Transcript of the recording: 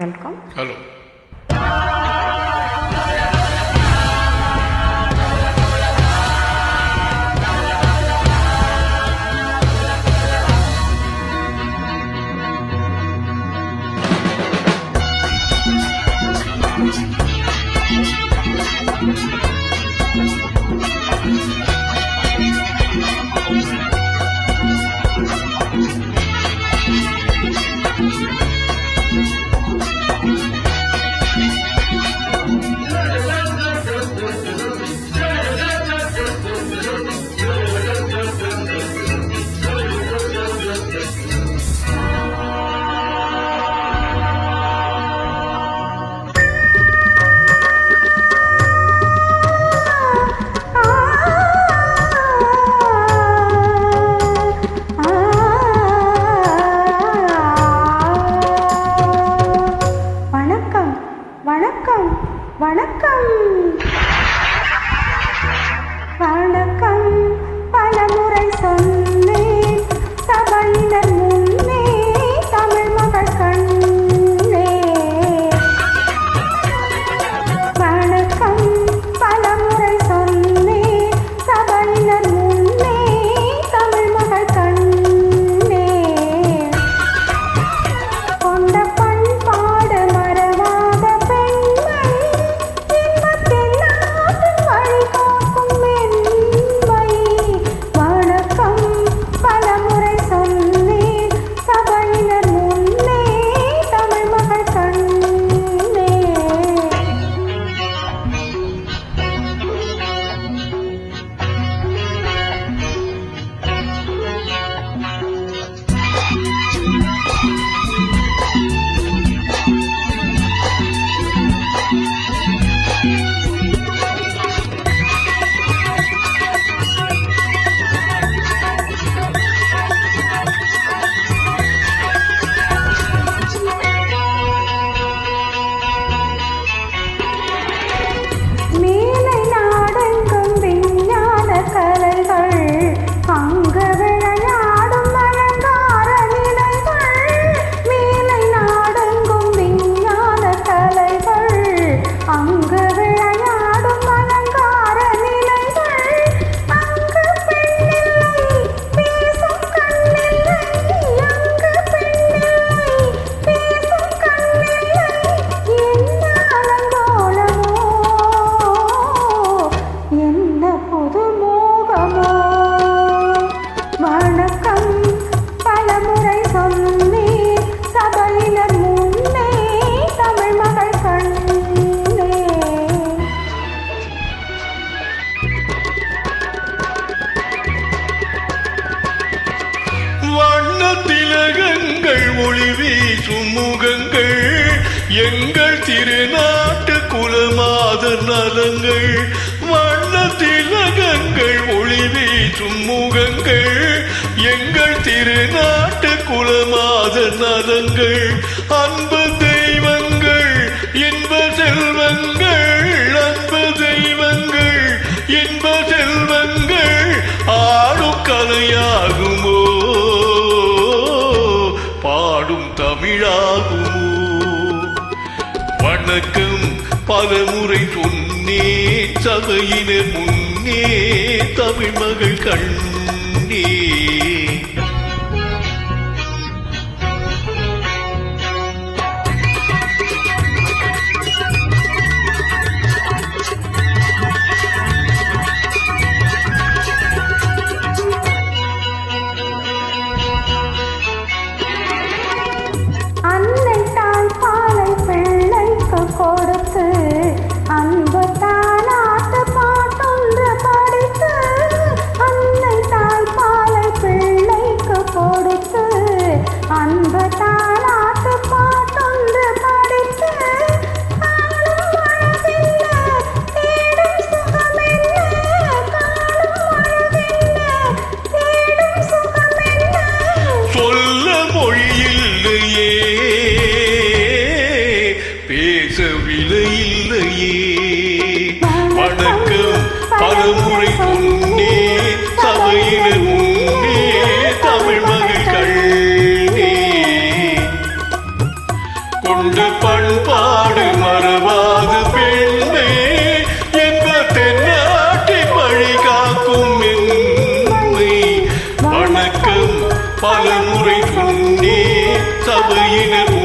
Welcome. Hello. வணக்கம் வணக்கம் வணக்கம் பலமுறை சொன்னேன் சபையினர் முன்னே தமிழ் மகள் கண்ணே. வணக்கம் பலமுறை சொன்னேன் சபையினர் முன்னே தமிழ் மகள் கண்ணே. கொண்ட பண்பாடு மறவாத பெண்மை இன்பத்தின் நாட்டின் வழிகாக்கும் மென்மை. வணக்கம் பலமுறை சொன்னேன் சபையினர் முன்னே தமிழ் மகள் கண்ணே. மேலை நாடெங்கும் விஞ்ஞான கலைகள் அங்கு விளையாடும் அலங்கார நிலைகள். மேலை நாடெங்கும் விஞ்ஞான கலைகள் அங்கு விளையாடும் அலங்கார நிலைகள். அங்கு பெண்ணில்லை பேசும் கண்ணில்லை, அங்கு பெண்ணில்லை பேசும் கண்ணில்லை. என்ன அலங்கோலமோ, என்ன புது மோகமோ. வணக்கம் பலமுறை சொன்னேன் சபையினர் முன்னே தமிழ் மகள் கண்ணே. வண்ண திலகங்கள் ஒளி வீசும் முகங்கள் எங்கள் திருநாட்டு குலமாதர் நலங்கள். வண்ண திலகங்கள் ஒளி வீசும் முகங்கள் எங்கள் திருநாட்டு குலமாதர் நலங்கள். அன்பு தெய்வங்கள் இன்ப செல்வங்கள், அன்பு தெய்வங்கள் இன்ப செல்வங்கள் ஆடும் கலையாகுமோ, பாடும் தமிழாகுமோ. வணக்கம் பலமுறை சொன்னேன் சபையினர் முன்னே தமிழ் மகள் கண்ணே. அன்னை தாய் பாலை பிள்ளைக்கு கொடுத்து அன்பு தாலாட்டு பாட்டொன்று படித்து. அன்னை தாய் பாலை பிள்ளைக்கு கொடுத்து அன்பு தாலாட்டு பாட்டொன்று படித்து. காணும் அழகென்ன தேடும் சுகமென்ன, காணும் அழகென்ன தேடும் சுகமென்ன. சொல்ல மொழி இல்லையே, பேச விலை இல்லையே. வணக்கம் பலமுறை சொன்னேன் சபையினர் முன்னே தமிழ் மகள் கண்ணே. கொண்ட பண்பாடு மறவாது பெண்ணே என்ப தென்னாட்டின் வழி காக்கும் மென்மை வணக்கம் பலமுறை சொன்னே சபையினர்